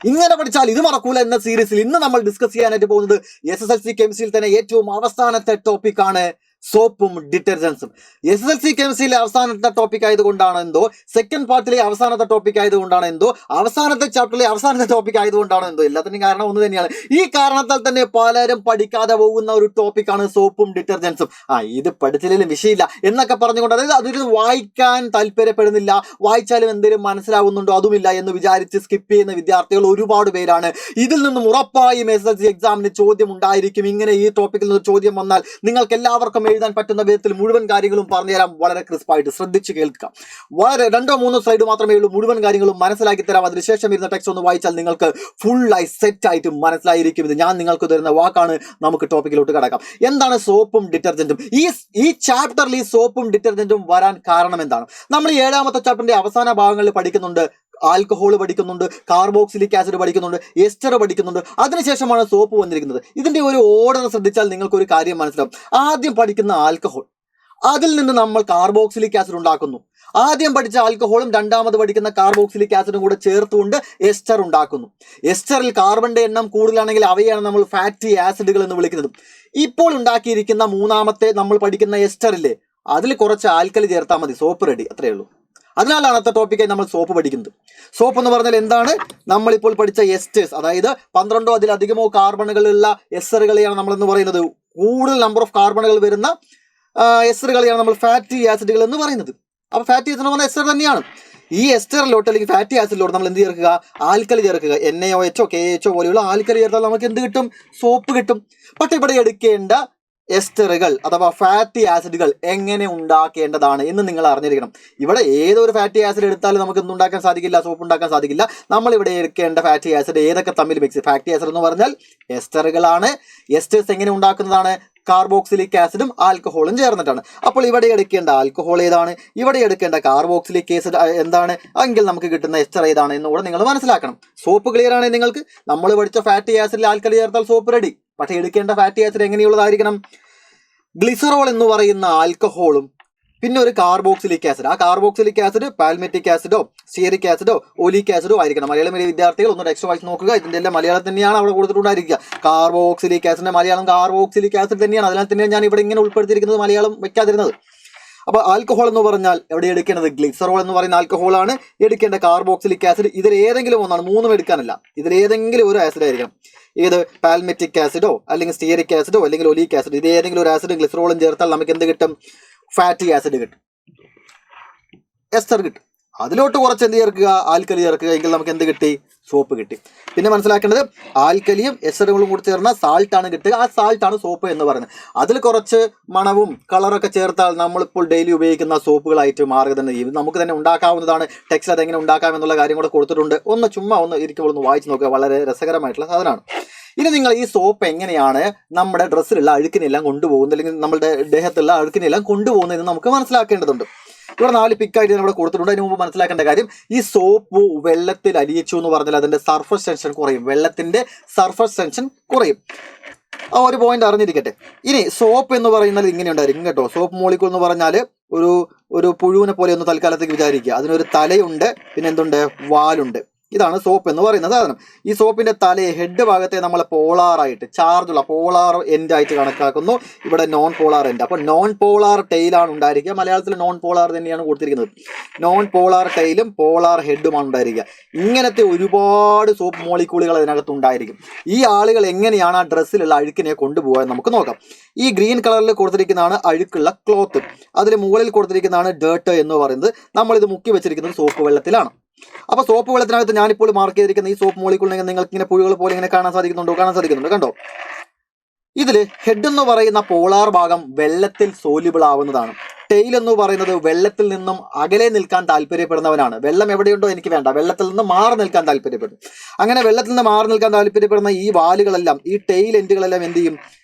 ഇങ്ങനെ പഠിച്ചാൽ ഇത് മറക്കൂല എന്ന സീരീസിൽ ഇന്ന് നമ്മൾ ഡിസ്കസ് ചെയ്യാനായിട്ട് പോകുന്നത് SSLC കെമിസ്ട്രിയിൽ തന്നെ ഏറ്റവും അവസാനത്തെ ടോപ്പിക്കാണ് സോപ്പും ഡിറ്റർജൻസും. SSLC കെമിസ്ട്രിയിലെ അവസാനത്തെ ടോപ്പിക് ആയതുകൊണ്ടാണ് എന്തോ, സെക്കൻഡ് പാർട്ടിലെ അവസാനത്തെ ടോപ്പിക് ആയതുകൊണ്ടാണ് എന്തോ, അവസാനത്തെ ചാപ്റ്ററിലെ അവസാനത്തെ ടോപ്പിക് ആയതുകൊണ്ടാണ് എന്തോ, എല്ലാത്തിനും കാരണം ഒന്ന് തന്നെയാണ്. ഈ കാരണത്താൽ തന്നെ പലരും പഠിക്കാതെ പോകുന്ന ഒരു ടോപ്പിക്കാണ് സോപ്പും ഡിറ്റർജൻസും. ഇത് പഠിച്ചില്ലെങ്കിലും വിഷയമില്ല എന്നൊക്കെ പറഞ്ഞുകൊണ്ട്, അതായത് അതൊരു വായിക്കാൻ താല്പര്യപ്പെടുന്നില്ല, വായിച്ചാലും എന്തെങ്കിലും മനസ്സിലാവുന്നുണ്ടോ അതുമില്ല എന്ന് വിചാരിച്ച് സ്കിപ്പ് ചെയ്യുന്ന വിദ്യാർത്ഥികൾ ഒരുപാട് പേരാണ്. ഇതിൽ നിന്നും ഉറപ്പായും SSLC എക്സാമിന് ചോദ്യം ഉണ്ടായിരിക്കും. ഇങ്ങനെ ഈ ടോപ്പിക്കിൽ നിന്ന് ചോദ്യം വന്നാൽ നിങ്ങൾക്ക് എല്ലാവർക്കും എഴുതാൻ പറ്റുന്ന വിധത്തിൽ മുഴുവൻ കാര്യങ്ങളും പറഞ്ഞുതരാം. വളരെ ക്രിസ്പായിട്ട് ശ്രദ്ധിച്ച് കേൾക്കാം. വളരെ 2-3 സ്ലൈഡ് മാത്രമേ ഉള്ളൂ. മുഴുവൻ കാര്യങ്ങളും മനസ്സിലാക്കി തരാം. അതിനുശേഷം ഇരുന്ന ടെക്സ്റ്റ് ഒന്ന് വായിച്ചാൽ നിങ്ങൾക്ക് ഫുള്ളായി സെറ്റ് ആയിട്ട് മനസ്സിലായിരിക്കും. ഇത് ഞാൻ നിങ്ങൾക്ക് തരുന്ന വാക്കാണ്. നമുക്ക് ടോപ്പിക്കിലോട്ട് കടക്കാം. എന്താണ് സോപ്പും ഡിറ്റർജന്റും? ഈ ചാപ്റ്ററിൽ ഈ സോപ്പും ഡിറ്റർജന്റും വരാൻ കാരണം എന്താണ്? നമ്മൾ 7ാമത്തെ ചാപ്റ്ററിന്റെ അവസാന ഭാഗങ്ങളിൽ പഠിക്കുന്നുണ്ട്. ആൽക്കഹോൾ പഠിക്കുന്നുണ്ട്, കാർബോക്സിലിക് ആസിഡ് പഠിക്കുന്നുണ്ട്, എസ്റ്റർ പഠിക്കുന്നുണ്ട്. അതിനുശേഷമാണ് സോപ്പ് വന്നിരിക്കുന്നത്. ഇതിന്റെ ഒരു ഓർഡർ ശ്രദ്ധിച്ചാൽ നിങ്ങൾക്ക് ഒരു കാര്യം മനസ്സിലാവും. ആദ്യം പഠിക്കുന്ന ആൽക്കഹോൾ, അതിൽ നിന്ന് നമ്മൾ കാർബോക്സിലിക് ആസിഡ് ഉണ്ടാക്കുന്നു. ആദ്യം പഠിച്ച ആൽക്കഹോളും രണ്ടാമത് പഠിക്കുന്ന കാർബോക്സിലിക് ആസിഡും കൂടെ ചേർത്തുകൊണ്ട് എസ്റ്റർ ഉണ്ടാക്കുന്നു. എസ്റ്ററിൽ കാർബണിന്റെ എണ്ണം കൂടുതലാണെങ്കിൽ അവയാണ് നമ്മൾ ഫാറ്റി ആസിഡുകൾ എന്ന് വിളിക്കുന്നത്. ഇപ്പോൾ ഉണ്ടാക്കിയിരിക്കുന്ന 3ാമത്തെ നമ്മൾ പഠിക്കുന്ന എസ്റ്ററില്ലേ, അതിൽ കുറച്ച് ആൽക്കലി ചേർത്താൽ മതി, സോപ്പ് റെഡി. അത്രയേ ഉള്ളൂ. അതിനാലാണ് അടുത്ത ടോപ്പിക്കായി നമ്മൾ സോപ്പ് പഠിക്കുന്നത്. സോപ്പ് എന്ന് പറഞ്ഞാൽ എന്താണ്? നമ്മളിപ്പോൾ പഠിച്ച എസ്റ്റേഴ്സ്, അതായത് 12ഓ അതിലധികമോ കാർബണുകളുള്ള എസ്റ്ററുകളെയാണ് നമ്മളെന്ന് പറയുന്നത്. കൂടുതൽ നമ്പർ ഓഫ് കാർബണുകൾ വരുന്ന എസ്റ്ററുകളെയാണ് നമ്മൾ ഫാറ്റി ആസിഡുകൾ എന്ന് പറയുന്നത്. അപ്പോൾ ഫാറ്റി ആസിഡ് എന്ന് പറഞ്ഞാൽ എസ്റ്റർ തന്നെയാണ്. ഈ എസ്റ്ററിലോട്ട് അല്ലെങ്കിൽ ഫാറ്റി ആസിഡിലോട്ട് നമ്മൾ എന്ത് ചേർക്കുക? ആൽക്കലി ചേർക്കുക. NaOH, KH പോലെയുള്ള ആൽക്കലി ചേർത്താൽ നമുക്ക് എന്ത് കിട്ടും? സോപ്പ് കിട്ടും. പക്ഷെ ഇവിടെ എടുക്കേണ്ട എസ്റ്ററുകൾ അഥവാ ഫാറ്റി ആസിഡുകൾ എങ്ങനെ ഉണ്ടാക്കേണ്ടതാണ് എന്ന് നിങ്ങൾ അറിഞ്ഞിരിക്കണം. ഇവിടെ ഏതൊരു ഫാറ്റി ആസിഡ് എടുത്താലും നമുക്ക് എന്തുണ്ടാക്കാൻ സാധിക്കില്ല? സോപ്പ് ഉണ്ടാക്കാൻ സാധിക്കില്ല. നമ്മൾ ഇവിടെ എടുക്കേണ്ട ഫാറ്റി ആസിഡ് ഏതൊക്കെ തമ്മിൽ മിക്സ്? ഫാറ്റി ആസിഡ് എന്ന് പറഞ്ഞാൽ എസ്റ്ററുകളാണ്. എസ്റ്റേഴ്സ് എങ്ങനെ ഉണ്ടാക്കുന്നതാണ്? കാർബോക്സിലിക് ആസിഡും ആൽക്കഹോളും ചേർന്നിട്ടാണ്. അപ്പോൾ ഇവിടെ എടുക്കേണ്ട ആൽക്കഹോൾ ഏതാണ്? ഇവിടെ എടുക്കേണ്ട കാർബോക്സിലിക് ആസിഡ് എന്താണ്? എങ്കിൽ നമുക്ക് കിട്ടുന്ന എസ്റ്റർ ഏതാണ് എന്നുകൂടെ നിങ്ങൾ മനസ്സിലാക്കണം. സോപ്പ് ക്ലിയർ ആണ് നിങ്ങൾക്ക്? നമ്മൾ പഠിച്ച ഫാറ്റി ആസിഡിൽ ആൽക്കലി ചേർത്താൽ സോപ്പ് റെഡി. പക്ഷെ എടുക്കേണ്ട ഫാറ്റി ആസിഡ് എങ്ങനെയുള്ളതായിരിക്കണം? ഗ്ലിസറോൾ എന്ന് പറയുന്ന ആൽക്കഹോളും പിന്നെ ഒരു കാർബോക്സിലിക് ആസിഡ്. ആ കാർബോക്സിലിക് ആസിഡ് പാൽമെറ്റിക് ആസിഡോ സ്റ്റിയറിക് ആസിഡോ ഒലിക് ആസിഡോ ആയിരിക്കണം. മലയാളം മീഡിയം വിദ്യാർത്ഥികൾ ഒന്ന് ടെക്സ്റ്റ് വായിച്ച് നോക്കുക. ഇതിന്റെ എല്ലാം മലയാളം തന്നെയാണ് അവിടെ കൊടുത്തിട്ടുണ്ടായിരിക്കുക. കാർബോക്സിലിക് ആസിഡിന്റെ മലയാളം കാർബോക്സിലിക് ആസിഡ് തന്നെയാണ്. അതിനാൽ തന്നെയാണ് ഞാൻ ഇവിടെ ഇങ്ങനെ ഉൾപ്പെടുത്തിയിരിക്കുന്നത്, മലയാളം വെക്കാതിരുന്നത്. അപ്പോൾ ആൽക്കഹോൾ എന്ന് പറഞ്ഞാൽ എവിടെ എടുക്കേണ്ടത്? ഗ്ലിസറോൾ എന്ന് പറയുന്ന ആൽക്കഹോളാണ്. എടുക്കേണ്ട കാർബോക്സിലിക് ആസിഡ് ഇതിൽ ഏതെങ്കിലും ഒന്നാണ്, 3ഉം എടുക്കാനല്ല. ഇതിൽ ഏതെങ്കിലും ഒരു ആസിഡ് ആയിരിക്കണം. ഏത്? പാൽമെറ്റിക് ആസിഡോ അല്ലെങ്കിൽ സ്റ്റിയറിക് ആസിഡോ അല്ലെങ്കിൽ ഒലിക് ആസിഡ്, ഇത് ഏതെങ്കിലും ഒരു ആസിഡ് ഗ്ലിസറോളും ചേർത്താൽ നമുക്ക് എന്ത് കിട്ടും? ഫാറ്റി ആസിഡ് കിട്ടും, എസ്റ്റർ കിട്ടും. അതിലോട്ട് കുറച്ച് എന്ത് ചേർക്കുക? ആൽക്കലി ചേർക്കുക. എങ്കിൽ നമുക്ക് എന്ത് കിട്ടി? സോപ്പ് കിട്ടി. പിന്നെ മനസ്സിലാക്കേണ്ടത് ആൽക്കലിയും എസ്റ്ററുകളും കൂടി ചേർന്ന സാൾട്ടാണ് കിട്ടുക. ആ സാൾട്ടാണ് സോപ്പ് എന്ന് പറയുന്നത്. അതിൽ കുറച്ച് മണവും കളറൊക്കെ ചേർത്താൽ നമ്മളിപ്പോൾ ഡെയിലി ഉപയോഗിക്കുന്ന സോപ്പുകളായിട്ട് മാറുക തന്നെ ചെയ്യും. നമുക്ക് തന്നെ ഉണ്ടാക്കാവുന്നതാണ്. ടെക്സ്റ്റ് അതെങ്ങനെ ഉണ്ടാക്കാം എന്നുള്ള കാര്യം കൂടെ കൊടുത്തിട്ടുണ്ട്. ചുമ്മാ ഇരിക്കുമ്പോൾ ഒന്ന് വായിച്ച് നോക്കുക. വളരെ രസകരമായിട്ടുള്ള സാധനമാണ്. ഇനി നിങ്ങൾ ഈ സോപ്പ് എങ്ങനെയാണ് നമ്മുടെ ഡ്രസ്സിലുള്ള അഴുക്കിനെല്ലാം കൊണ്ടുപോകുന്നത്, അല്ലെങ്കിൽ നമ്മുടെ ദേഹത്തുള്ള അഴുക്കിനെല്ലാം കൊണ്ടുപോകുന്നതെന്ന് നമുക്ക് മനസ്സിലാക്കേണ്ടതുണ്ട്. ഇവിടെ 4 പിക്കായിട്ട് ഇവിടെ കൊടുത്തിട്ടുണ്ട്. അതിന് മുമ്പ് മനസ്സിലാക്കേണ്ട കാര്യം, ഈ സോപ്പ് വെള്ളത്തിൽ അലിയിച്ചു എന്ന് പറഞ്ഞാൽ അതിന്റെ സർഫസ് ടെൻഷൻ കുറയും. വെള്ളത്തിന്റെ സർഫസ് ടെൻഷൻ കുറയും. ആ ഒരു പോയിന്റ് അറിഞ്ഞിരിക്കട്ടെ. ഇനി സോപ്പ് എന്ന് പറയുന്നത് ഇങ്ങനെ ഉണ്ടായിരിക്കും കേട്ടോ. സോപ്പ് മോളിക്കൂൾ എന്ന് പറഞ്ഞാൽ ഒരു പുഴുവിനെ പോലെ ഒന്ന് തൽക്കാലത്തേക്ക് വിചാരിക്കുക. അതിനൊരു തലയുണ്ട്, പിന്നെ എന്തുണ്ട്? വാലുണ്ട്. ഇതാണ് സോപ്പ് എന്ന് പറയുന്ന സാധനം. ഈ സോപ്പിന്റെ തലയെ ഹെഡ് ഭാഗത്തെ നമ്മൾ പോളാറായിട്ട് ചാർജുള്ള പോളാർ എൻഡ് ആയിട്ട് കണക്കാക്കുന്നു. ഇവിടെ നോൺ പോളാർ എൻഡ്. അപ്പോൾ നോൺ പോളാർ ടെയിലാണ് ഉണ്ടായിരിക്കുക. മലയാളത്തിൽ നോൺ പോളാർ തന്നെയാണ് കൊടുത്തിരിക്കുന്നത്. നോൺ പോളാർ ടെയിലും പോളാർ ഹെഡുമാണ് ഉണ്ടായിരിക്കുക. ഇങ്ങനത്തെ ഒരുപാട് സോപ്പ് മോളിക്യൂളുകൾ അതിനകത്ത് ഉണ്ടായിരിക്കും. ഈ ആളുകൾ എങ്ങനെയാണ് ആ ഡ്രസ്സിലുള്ള അഴുക്കിനെ കൊണ്ടുപോകാൻ നമുക്ക് നോക്കാം. ഈ ഗ്രീൻ കളറിൽ കൊടുത്തിരിക്കുന്നതാണ് അഴുക്കുള്ള ക്ലോത്ത്. അതിൽ മുകളിൽ കൊടുത്തിരിക്കുന്നതാണ് ഡേർട്ട് എന്ന് പറയുന്നത്. നമ്മളിത് മുക്കി വെച്ചിരിക്കുന്നത് സോപ്പ് വെള്ളത്തിലാണ്. അപ്പൊ സോപ്പ് വെള്ളത്തിനകത്ത് ഞാനിപ്പോൾ മാർക്ക് ചെയ്തിരിക്കുന്ന ഈ സോപ്പ് മോളിക്കൂളിനെ നിങ്ങൾക്ക് ഇങ്ങനെ പുഴുകൾ പോലെ ഇങ്ങനെ കാണാൻ സാധിക്കുന്നുണ്ട്. കണ്ടോ? ഇതിൽ ഹെഡ് എന്ന് പറയുന്ന പോളാർ ഭാഗം വെള്ളത്തിൽ സോല്യൂബിൾ ആവുന്നതാണ്. ടെയിൽ എന്ന് പറയുന്നത് വെള്ളത്തിൽ നിന്നും അകലെ നിൽക്കാൻ താല്പര്യപ്പെടുന്നവനാണ്. വെള്ളം എവിടെയുണ്ടോ എനിക്ക് വേണ്ട, വെള്ളത്തിൽ നിന്ന് മാറി നിൽക്കാൻ താല്പര്യപ്പെടും. അങ്ങനെ വെള്ളത്തിൽ നിന്ന് മാറി നിൽക്കാൻ താല്പര്യപ്പെടുന്ന ഈ വാലുകളെല്ലാം, ഈ ടെയിൽ എൻഡുകളെല്ലാം എന്ത് ചെയ്യും?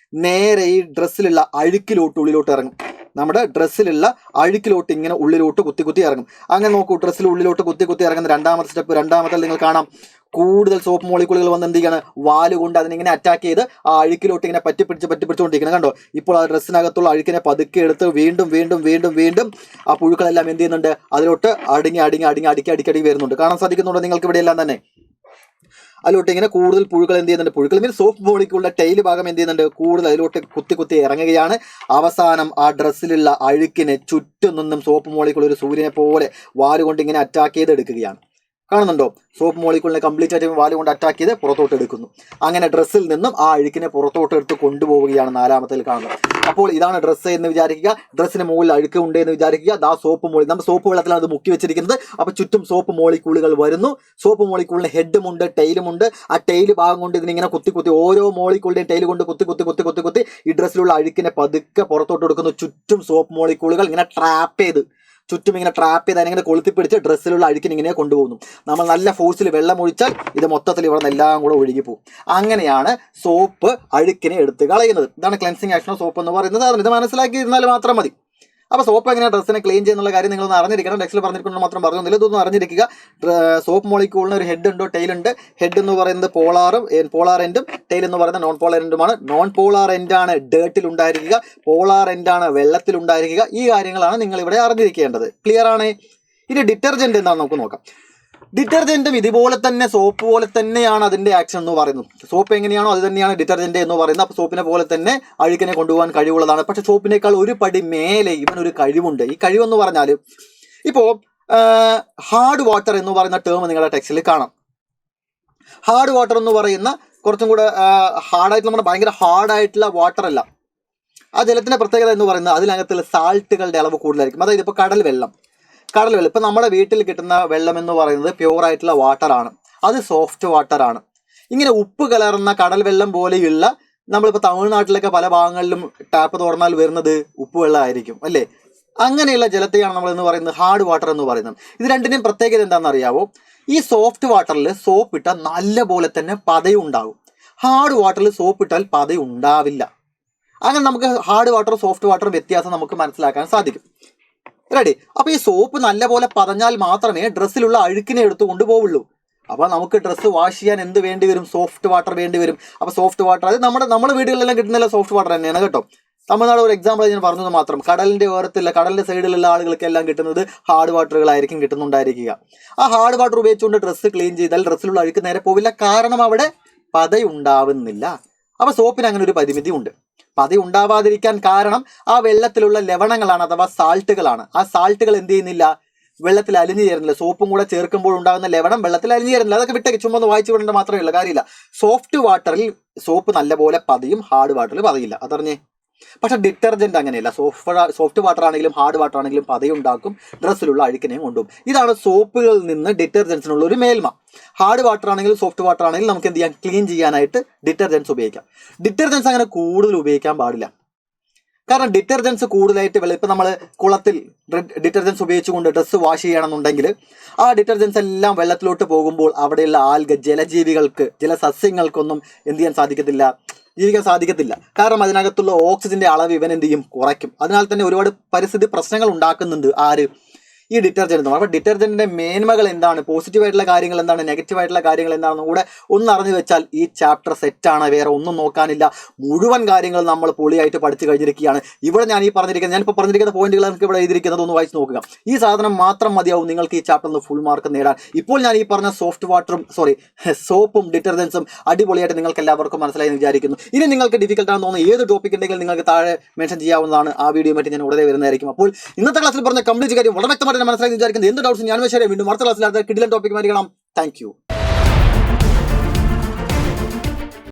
നേരെ ഈ ഡ്രസ്സിലുള്ള ഉള്ളിലോട്ട് ഇറങ്ങും. നമ്മുടെ ഡ്രസ്സിലുള്ള അഴുക്കിലോട്ട് ഇങ്ങനെ ഉള്ളിലോട്ട് കുത്തി ഇറങ്ങും. അങ്ങനെ നോക്കൂ, ഡ്രസ്സിൽ ഉള്ളിലോട്ട് കുത്തി ഇറങ്ങുന്ന രണ്ടാമത്തെ സ്റ്റെപ്പ്. രണ്ടാമത്തെ നിങ്ങൾ കാണാം, കൂടുതൽ സോപ്പ് മോളിക്കൂളുകൾ വന്ന് എന്ത് ചെയ്യാണ്? വാലുകൊണ്ട് അതിനിങ്ങനെ അറ്റാക്ക് ചെയ്ത് ആ അഴുക്കിലോട്ട് ഇങ്ങനെ പറ്റിപ്പിടിച്ചുകൊണ്ടിരിക്കുന്നത് കണ്ടോ? ഇപ്പോൾ ആ ഡ്രസ്സിനകത്തുള്ള അഴുക്കിനെ പതുക്കെ എടുത്ത് വീണ്ടും ആ പുഴുക്കളെല്ലാം എന്ത് ചെയ്യുന്നുണ്ട്? അതിലോട്ട് അടുക്കി വരുന്നുണ്ട്. കാണാൻ സാധിക്കുന്നുണ്ടോ നിങ്ങൾക്ക് ഇവിടെ എല്ലാം തന്നെ? അതിലോട്ട് ഇങ്ങനെ കൂടുതൽ പുഴുക്കൾ എന്ത് ചെയ്യുന്നുണ്ട്, പുഴുക്കൾ മീൻസ് സോപ്പ് മോളിക്കുള്ള ടൈല് ഭാഗം എന്ത് ചെയ്യുന്നുണ്ട്, കൂടുതൽ അതിലോട്ട് കുത്തി കുത്തി ഇറങ്ങുകയാണ്. അവസാനം ആ ഡ്രസ്സിലുള്ള അഴുക്കിനെ ചുറ്റും നിന്നും സോപ്പ് മോളിക്കുള്ള ഒരു സൂര്യനെ പോലെ വാലുകൊണ്ട് ഇങ്ങനെ അറ്റാക്ക് ചെയ്ത് എടുക്കുകയാണ്. കാണുന്നുണ്ടോ? സോപ്പ് മോളിക്കുള്ളിനെ കംപ്ലീറ്റ് ആയിട്ട് വാലുകൊണ്ട് അറ്റാക്ക് ചെയ്ത് പുറത്തോട്ട് എടുക്കുന്നു. അങ്ങനെ ഡ്രസ്സിൽ നിന്നും ആ അഴുക്കിനെ പുറത്തോട്ട് എടുത്ത് കൊണ്ടുപോവുകയാണ് നാലാമത്തിൽ കാണുന്നത്. അപ്പോൾ ഇതാണ് ഡ്രസ്സ് എന്ന് വിചാരിക്കുക. ഡ്രസ്സിന് മുകളിൽ അഴുക്ക് ഉണ്ട് എന്ന് വിചാരിക്കുക. ദാ സോപ്പ് മോളി, നമ്മൾ സോപ്പ് വെള്ളത്തിലാണ് അത് മുക്കി വെച്ചിരിക്കുന്നത്. അപ്പോൾ ചുറ്റും സോപ്പ് മോളിക്കൂളുകൾ വരുന്നു. സോപ്പ് മോളിക്കൂളിന് ഹെഡുമുണ്ട്, ടൈലുമുണ്ട്. ആ ടൈല് ഭാഗം കൊണ്ട് ഇതിനിങ്ങനെ കുത്തി കുത്തി ഓരോ മോളിക്കൂളിൻ്റെയും ടൈല് കൊണ്ട് കുത്തി കുത്തി കുത്തി കുത്തി കുത്തി ഈ ഡ്രസ്സിലുള്ള അഴുക്കിനെ പതുക്കെ പുറത്തോട്ട് എടുക്കുന്നു. ചുറ്റും സോപ്പ് മോളിക്കൂളുകൾ ഇങ്ങനെ ട്രാപ്പ് ചെയ്ത് ചുറ്റും ഇങ്ങനെ ട്രാപ്പ് ചെയ്ത് അതിനെ കൊളുത്തിപ്പിടിച്ച് ഡ്രസ്സിലുള്ള അഴുക്കിന് ഇങ്ങനെ കൊണ്ടുപോകുന്നു. നമ്മൾ നല്ല ഫോഴ്സിൽ വെള്ളം ഒഴിച്ചാൽ ഇത് മൊത്തത്തിൽ ഇവിടെ നിന്ന് എല്ലാം കൂടെ ഒഴുകിപ്പോകും. അങ്ങനെയാണ് സോപ്പ് അഴുക്കിനെ എടുത്ത് കളയുന്നത്. ഇതാണ് ക്ലെൻസിങ് ആക്ഷൻ ഓഫ് സോപ്പ് എന്ന് പറയുന്നത്. ഇത് മനസ്സിലാക്കിയിരുന്നാൽ മാത്രം മതി. അപ്പോൾ സോപ്പ് എങ്ങനെ ഡ്രസ്സിനെ ക്ലീൻ ചെയ്യുന്നുള്ള കാര്യം നിങ്ങളൊന്ന് അറിഞ്ഞിരിക്കണം. ടെക്സ്റ്റിൽ പറഞ്ഞിരിക്കുന്നത് മാത്രം പറഞ്ഞൊന്നുമില്ല, ഇതൊന്നും അറിഞ്ഞിരിക്കുക. സോപ്പ് മോളിക്കൂളിന് ഒരു ഹെഡ് ഉണ്ടോ ടൈൽ ഉണ്ട്. ഹെഡ് എന്ന് പറയുന്നത് പോളാർ എൻഡും ടൈൽ എന്ന് പറയുന്നത് നോൺ പോളാർ എൻഡുമാണ്. നോൺ പോളാർ എൻഡാണ് ഡേർട്ടിൽ ഉണ്ടായിരിക്കുക, പോളാർ എൻഡാണ് വെള്ളത്തിൽ ഉണ്ടായിരിക്കുക. ഈ കാര്യങ്ങളാണ് നിങ്ങൾ ഇവിടെ അറിഞ്ഞിരിക്കേണ്ടത്. ക്ലിയർ ആണ്? ഇനി ഡിറ്റർജന്റ് എന്താണെന്ന് നമുക്ക് നോക്കാം. ഡിറ്റർജന്റും ഇതുപോലെ തന്നെ സോപ്പ് പോലെ തന്നെയാണ് അതിന്റെ ആക്ഷൻ എന്ന് പറയുന്നത്. സോപ്പ് എങ്ങനെയാണോ അത് തന്നെയാണ് ഡിറ്റർജന്റ് എന്ന് പറയുന്നത്. അപ്പോൾ സോപ്പിനെ പോലെ തന്നെ അഴുക്കിനെ കൊണ്ടുപോകാൻ കഴിവുള്ളതാണ്. പക്ഷെ സോപ്പിനേക്കാൾ ഒരു പടി മേലെ ഇവനൊരു കഴിവുണ്ട്. ഈ കഴിവെന്ന് പറഞ്ഞാൽ ഇപ്പോൾ ഹാർഡ് വാട്ടർ എന്ന് പറയുന്ന ടേം നിങ്ങളുടെ ടെക്സ്റ്റിൽ കാണാം. ഹാർഡ് വാട്ടർ എന്ന് പറയുന്ന കുറച്ചും കൂടെ ഹാർഡായിട്ട്, നമ്മുടെ ഭയങ്കര ഹാർഡായിട്ടുള്ള വാട്ടർ അല്ല. ആ ജലത്തിന്റെ പ്രത്യേകത എന്ന് പറയുന്നത് അതിനകത്തുള്ള സാൾട്ടുകളുടെ അളവ് കൂടുതലായിരിക്കും. അതായത് ഇപ്പോൾ കടൽ വെള്ളം ഇപ്പം നമ്മുടെ വീട്ടിൽ കിട്ടുന്ന വെള്ളം എന്ന് പറയുന്നത് പ്യൂറായിട്ടുള്ള വാട്ടറാണ്. അത് സോഫ്റ്റ് വാട്ടറാണ്. ഇങ്ങനെ ഉപ്പ് കലർന്ന കടൽ വെള്ളം പോലെയുള്ള, നമ്മളിപ്പോൾ തമിഴ്നാട്ടിലൊക്കെ പല ഭാഗങ്ങളിലും ടാപ്പ് തുറന്നാൽ വരുന്നത് ഉപ്പ് വെള്ളമായിരിക്കും അല്ലേ. അങ്ങനെയുള്ള ജലത്തെയാണ് നമ്മൾ എന്ന് പറയുന്നത് ഹാർഡ് വാട്ടർ എന്ന് പറയുന്നത്. ഇത് രണ്ടിൻ്റെയും പ്രത്യേകത എന്താണെന്ന് അറിയാവോ? ഈ സോഫ്റ്റ് വാട്ടറിൽ സോപ്പ് ഇട്ടാൽ നല്ല പോലെ തന്നെ പതയുണ്ടാകും. ഹാർഡ് വാട്ടറിൽ സോപ്പ് ഇട്ടാൽ പതയുണ്ടാവില്ല. അങ്ങനെ നമുക്ക് ഹാർഡ് വാട്ടറും സോഫ്റ്റ് വാട്ടറും വ്യത്യാസം നമുക്ക് മനസ്സിലാക്കാൻ സാധിക്കും. റെഡി? അപ്പോൾ ഈ സോപ്പ് നല്ലപോലെ പതഞ്ഞാൽ മാത്രമേ ഡ്രസ്സിലുള്ള അഴുക്കിനെ എടുത്തു കൊണ്ടുപോവുള്ളൂ. അപ്പോൾ നമുക്ക് ഡ്രസ്സ് വാഷ് ചെയ്യാൻ എന്ത് വേണ്ടി വരും? സോഫ്റ്റ് വാട്ടർ വേണ്ടി വരും. അപ്പോൾ സോഫ്റ്റ് വാട്ടർ അത് നമ്മുടെ വീടുകളിലെല്ലാം കിട്ടുന്നില്ല, സോഫ്റ്റ് വാട്ടർ തന്നെയാണ് കേട്ടോ. തമിഴ്നാട് ഒരു എക്സാമ്പിൾ ഞാൻ പറഞ്ഞത് മാത്രം. കടലിൻ്റെ ഓരത്തില്ല, കടലിൻ്റെ സൈഡിലുള്ള ആളുകൾക്കെല്ലാം കിട്ടുന്നത് ഹാർഡ് വാട്ടറുകളായിരിക്കും കിട്ടുന്നുണ്ടായിരിക്കുക. ആ ഹാർഡ് വാട്ടർ ഉപയോഗിച്ചുകൊണ്ട് ഡ്രസ്സ് ക്ലീൻ ചെയ്താൽ ഡ്രസ്സിലുള്ള അഴുക്ക് നേരെ പോവില്ല. കാരണം അവിടെ പതയുണ്ടാവുന്നില്ല. അപ്പോൾ സോപ്പിന് അങ്ങനെ ഒരു പരിമിതി ഉണ്ട്. പതി ഉണ്ടാവാതിരിക്കാൻ കാരണം ആ വെള്ളത്തിലുള്ള ലവണങ്ങളാണ്, അഥവാ സാൾട്ടുകളാണ്. ആ സാൾട്ടുകൾ എന്ത് ചെയ്യുന്നില്ല, വെള്ളത്തിൽ അലിഞ്ഞു ചേരുന്നില്ല. സോപ്പും കൂടെ ചേർക്കുമ്പോൾ ഉണ്ടാകുന്ന ലവണം വെള്ളത്തിൽ അലിഞ്ഞു ചേരുന്നില്ല. അതൊക്കെ വിട്ടേക്ക്, ചുമ്മാ ഒന്ന് വായിച്ചു വിടേണ്ട മാത്രമേ ഉള്ള കാര്യമില്ല. സോഫ്റ്റ് വാട്ടറിൽ സോപ്പ് നല്ലപോലെ പതിയും, ഹാർഡ് വാട്ടറിൽ പതിയില്ല. അതറിഞ്ഞേ? പക്ഷെ ഡിറ്റർജന്റ് അങ്ങനെയല്ല. സോഫ്റ്റ് വാട്ടർ ആണെങ്കിലും ഹാർഡ് വാട്ടർ ആണെങ്കിലും പതയുണ്ടാക്കും, ഡ്രസ്സിലുള്ള അഴുക്കിനെയും കൊണ്ടുപോകും. ഇതാണ് സോപ്പുകളിൽ നിന്ന് ഡിറ്റർജൻസിനുള്ള ഒരു മേൽമ. ഹാർഡ് വാട്ടർ ആണെങ്കിലും സോഫ്റ്റ് വാട്ടർ ആണെങ്കിലും നമുക്ക് എന്ത് ചെയ്യാം, ക്ലീൻ ചെയ്യാനായിട്ട് ഡിറ്റർജൻസ് ഉപയോഗിക്കാം. ഡിറ്റർജൻസ് അങ്ങനെ കൂടുതൽ ഉപയോഗിക്കാൻ പാടില്ല. കാരണം ഡിറ്റർജൻസ് കൂടുതലായിട്ട് ഇപ്പം നമ്മൾ കുളത്തിൽ ഡിറ്റർജൻസ് ഉപയോഗിച്ചുകൊണ്ട് ഡ്രസ്സ് വാഷ് ചെയ്യണമെന്നുണ്ടെങ്കിൽ ആ ഡിറ്റർജൻസ് എല്ലാം വെള്ളത്തിലോട്ട് പോകുമ്പോൾ അവിടെയുള്ള ജലജീവികൾക്ക്, ജലസസ്യങ്ങൾക്കൊന്നും എന്ത് ചെയ്യാൻ സാധിക്കത്തില്ല, ജീവിക്കാൻ സാധിക്കത്തില്ല. കാരണം അതിനകത്തുള്ള ഓക്സിജന്റെ അളവ് ഇവൻ എന്ത് ചെയ്യും, കുറയ്ക്കും. അതിനാൽ തന്നെ ഒരുപാട് പരിസ്ഥിതി പ്രശ്നങ്ങൾ ഉണ്ടാക്കുന്നുണ്ട് ആര്, ഈ ഡിറ്റർജന്റ്. അപ്പോൾ ഡിറ്റർജന്റിന്റെ മേന്മകൾ എന്താണ്, പോസിറ്റീവായിട്ടുള്ള കാര്യങ്ങൾ എന്താണ്, നെഗറ്റീവായിട്ടുള്ള കാര്യങ്ങൾ എന്താണെന്ന് കൂടെ ഒന്ന് അറിഞ്ഞു വെച്ചാൽ ഈ ചാപ്റ്റർ സെറ്റാണ്. വേറെ ഒന്നും നോക്കാനില്ല. മുഴുവൻ കാര്യങ്ങൾ നമ്മൾ പൊളിയായിട്ട് പഠിച്ചു കഴിഞ്ഞിരിക്കുകയാണ്. ഇവിടെ ഞാനിപ്പോൾ പറഞ്ഞിരിക്കുന്ന പോയിന്റുകൾ നമുക്ക് ഇവിടെ എഴുതിയിരിക്കുന്നത് ഒന്ന് വായിച്ച് നോക്കുക. ഈ സാധനം മാത്രം മതിയാവും നിങ്ങൾക്ക് ഈ ചാപ്റ്ററിൽ ഫുൾ മാർക്ക് നേടാൻ. ഇപ്പോൾ ഞാൻ ഈ പറഞ്ഞ സോപ്പും ഡിറ്റർജൻസും അടിപൊളിയായിട്ട് നിങ്ങൾക്ക് എല്ലാവർക്കും മനസ്സിലായി എന്ന് വിചാരിക്കുന്നു. ഇനി നിങ്ങൾക്ക് ഡിഫിക്കൽട്ട് ആണെന്ന് തോന്നുന്ന ഏത് ടോപ്പിക് ഉണ്ടെങ്കിലും നിങ്ങൾക്ക് താഴെ മെൻഷൻ ചെയ്യാവുന്നതാണ്. ആ വീഡിയോ ആയിട്ട് ഞാൻ ഉടനെ വരുന്നതായിരിക്കും. അപ്പോൾ ഇന്നത്തെ ക്ലാസ്സിൽ പറഞ്ഞ കംപ്ലീറ്റ് കാര്യം വളരെ വ്യക്തമായിട്ട് മനസ്സിലാക്കി വിചാരിക്കുന്നത്. എന്ത് ഡൗട്ട്സ് ഞാൻ വീണ്ടും അടുത്ത ക്ലാസ്സിൽ കിടിലൻ ടോപ്പിക് മാറ്റി കാണാം. Thank you.